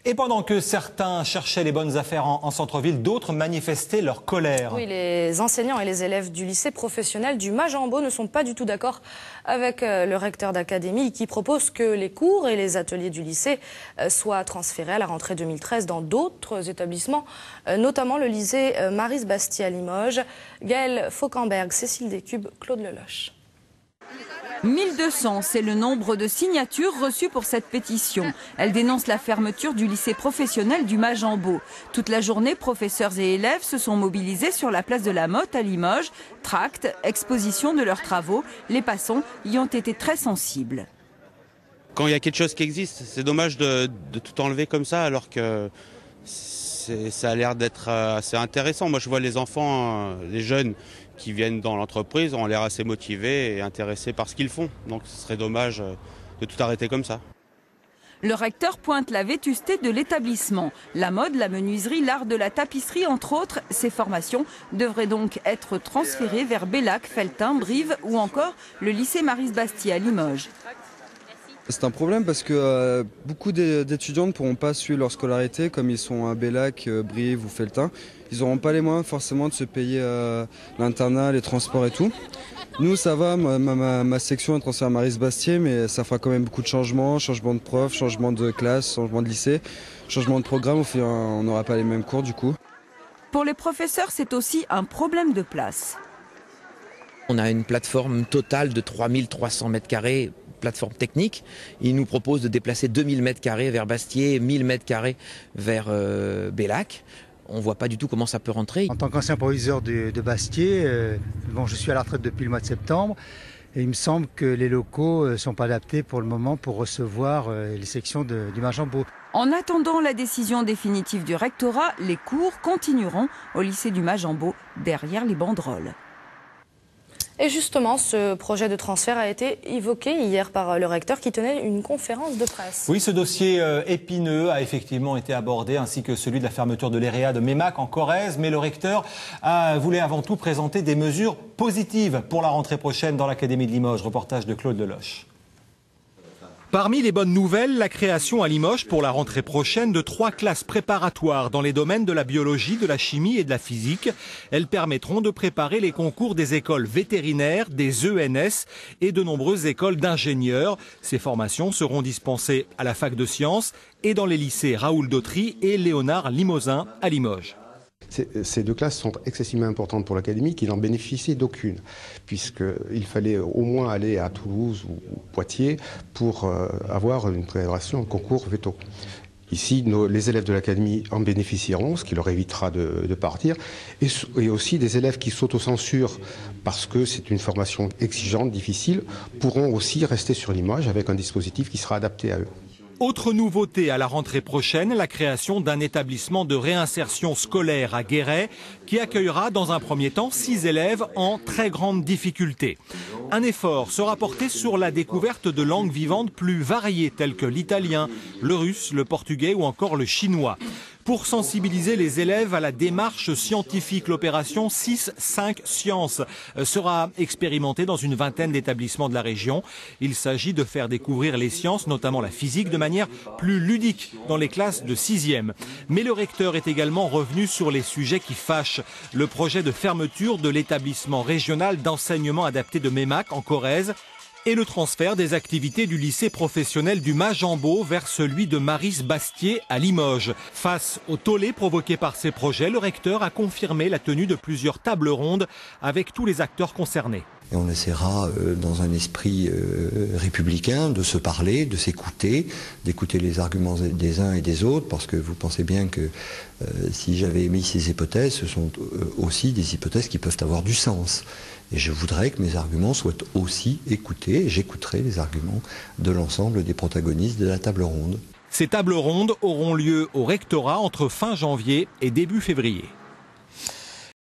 Et pendant que certains cherchaient les bonnes affaires en centre-ville, d'autres manifestaient leur colère. Oui, les enseignants et les élèves du lycée professionnel du Majambo ne sont pas du tout d'accord avec le recteur d'académie qui propose que les cours et les ateliers du lycée soient transférés à la rentrée 2013 dans d'autres établissements, notamment le lycée Maryse Bastié à Limoges. Gaëlle Fauquemberg, Cécile Descubes, Claude Leloche. 1200, c'est le nombre de signatures reçues pour cette pétition. Elle dénonce la fermeture du lycée professionnel du Majambo. Toute la journée, professeurs et élèves se sont mobilisés sur la place de la Motte à Limoges. Tracts, exposition de leurs travaux. Les passants y ont été très sensibles. Quand il y a quelque chose qui existe, c'est dommage de tout enlever comme ça alors que ça a l'air d'être assez intéressant. Moi je vois les enfants, les jeunes qui viennent dans l'entreprise ont l'air assez motivés et intéressés par ce qu'ils font. Donc ce serait dommage de tout arrêter comme ça. Le recteur pointe la vétusté de l'établissement. La mode, la menuiserie, l'art de la tapisserie, entre autres. Ces formations devraient donc être transférées vers Bellac, Felletin, Brive ou encore le lycée Maryse Bastié à Limoges. C'est un problème parce que beaucoup d'étudiants ne pourront pas suivre leur scolarité comme ils sont à Bellac, Brive ou Felletin. Ils n'auront pas les moyens forcément de se payer l'internat, les transports et tout. Nous ça va, ma section est transférée à Maryse Bastié, mais ça fera quand même beaucoup de changements, changement de prof, changement de classe, changement de lycée, changement de programme, on n'aura pas les mêmes cours du coup. Pour les professeurs, c'est aussi un problème de place. On a une plateforme totale de 3300 m², plateforme technique. Ils nous proposent de déplacer 2000 m² vers Bastié, 1000 m² vers Bellac. On ne voit pas du tout comment ça peut rentrer. En tant qu'ancien proviseur de Bastié, je suis à la retraite depuis le mois de septembre et il me semble que les locaux ne sont pas adaptés pour le moment pour recevoir les sections du Majambo. En attendant la décision définitive du rectorat, les cours continueront au lycée du Majambo derrière les banderoles. Et justement, ce projet de transfert a été évoqué hier par le recteur qui tenait une conférence de presse. Oui, ce dossier épineux a effectivement été abordé, ainsi que celui de la fermeture de l'EREA de Meymac en Corrèze. Mais le recteur voulait avant tout présenter des mesures positives pour la rentrée prochaine dans l'Académie de Limoges. Reportage de Claude Leloche. Parmi les bonnes nouvelles, la création à Limoges pour la rentrée prochaine de 3 classes préparatoires dans les domaines de la biologie, de la chimie et de la physique. Elles permettront de préparer les concours des écoles vétérinaires, des ENS et de nombreuses écoles d'ingénieurs. Ces formations seront dispensées à la fac de sciences et dans les lycées Raoul Dautry et Léonard Limousin à Limoges. Ces 2 classes sont excessivement importantes pour l'Académie qui n'en bénéficie d'aucune, puisqu'il fallait au moins aller à Toulouse ou Poitiers pour avoir une préparation en concours veto. Ici, les élèves de l'Académie en bénéficieront, ce qui leur évitera de partir, et aussi des élèves qui s'autocensurent parce que c'est une formation exigeante, difficile, pourront aussi rester sur Limoges avec un dispositif qui sera adapté à eux. Autre nouveauté à la rentrée prochaine, la création d'un établissement de réinsertion scolaire à Guéret qui accueillera dans un premier temps 6 élèves en très grande difficulté. Un effort sera porté sur la découverte de langues vivantes plus variées telles que l'italien, le russe, le portugais ou encore le chinois. Pour sensibiliser les élèves à la démarche scientifique, l'opération 6-5 Sciences sera expérimentée dans une vingtaine d'établissements de la région. Il s'agit de faire découvrir les sciences, notamment la physique, de manière plus ludique dans les classes de 6e. Mais le recteur est également revenu sur les sujets qui fâchent. Le projet de fermeture de l'établissement régional d'enseignement adapté de Meymac en Corrèze et le transfert des activités du lycée professionnel du Majambo vers celui de Maryse Bastié à Limoges. Face au tollé provoqué par ces projets, le recteur a confirmé la tenue de plusieurs tables rondes avec tous les acteurs concernés. Et on essaiera, dans un esprit républicain, de se parler, de s'écouter, d'écouter les arguments des uns et des autres, parce que vous pensez bien que si j'avais émis ces hypothèses, ce sont aussi des hypothèses qui peuvent avoir du sens. Et je voudrais que mes arguments soient aussi écoutés, et j'écouterai les arguments de l'ensemble des protagonistes de la table ronde. Ces tables rondes auront lieu au rectorat entre fin janvier et début février.